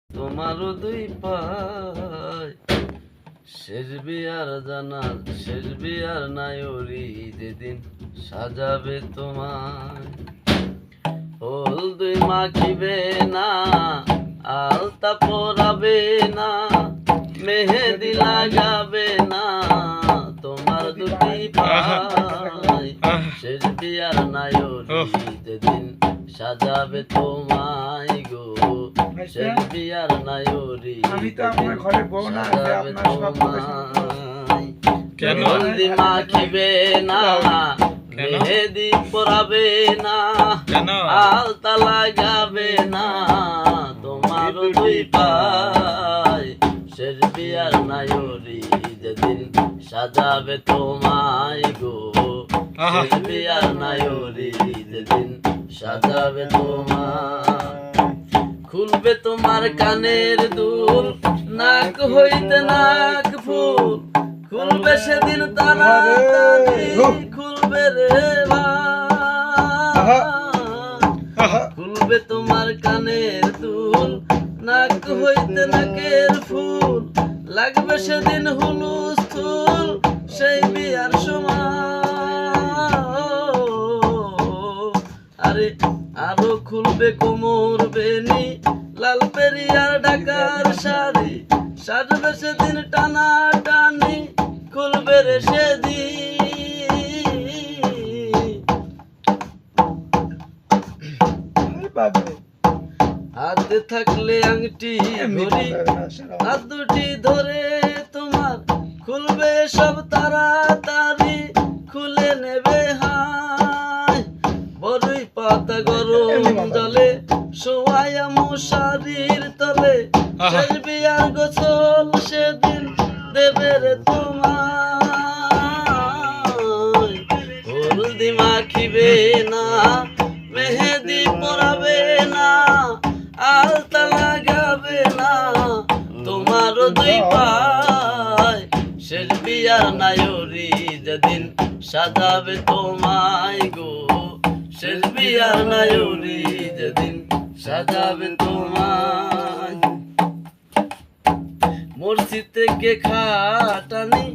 তোমারও দুই পায় শেষ বিয়ার জানার শেষ বিয়ার নায়রি যেদিন সাজাবে তোমায় হলদই মাখিবে না আলতা পরাবে না মেহেদি লাগাবে না তোমার দুটি পায় শেষ বিয়ার নায়রি যেদিন সাজাবে তোমায় গো শেষ বিয়ার নায়রি সাজাবে তোমায় কেন হলদি মাখিবে না মেহেদি পরাবে না আলতা লাগাবে না তোমার দুই পায় শেষ বিয়ার নায়রি যেদিন সাজাবে তোমায় গো শেষ বিয়ার নায়রি যেদিন সাজাবে তোমায় খুলবে তোমার কানের দুল নাক হইতে নাক ফুল খুলবে সেদিন তাড়াতাড়ি খুলবে রে ভাই খুলবে তোমার কানের দুল নাক হইতে নাকের ফুল লাগবে সেদিন হুলস্থুল সেই বিয়ার সময় আরে আরো খুলবে কোমর বেনি লাল পেরিয়ার ঢাকার শাড়ি সাজবে সেদিন টানা টানি খুলবে রে সেদিন হাতে থাকলে আংটি ঘড়ি হাত দুটি ধরে তোমার খুলবে সব তাড়াতাড়ি খুলে নেবে হাই বড়ই পাতা গরম জলে শোয়ায়া মশারির তলে শেষ বিয়ার গোসল সেদিন দেবে রে তোমায় হলদি মাখিবে না মেহেদি পরাবে না আলতা লাগাবে না তোমারও দুই পায় শেষ বিয়ার নায়রি যেদিন সাজাবে তোমায় গো শেষ বিয়ার নায়রি যেদিন সাজাবে তোমায় মসজিদ থেকে খাটানি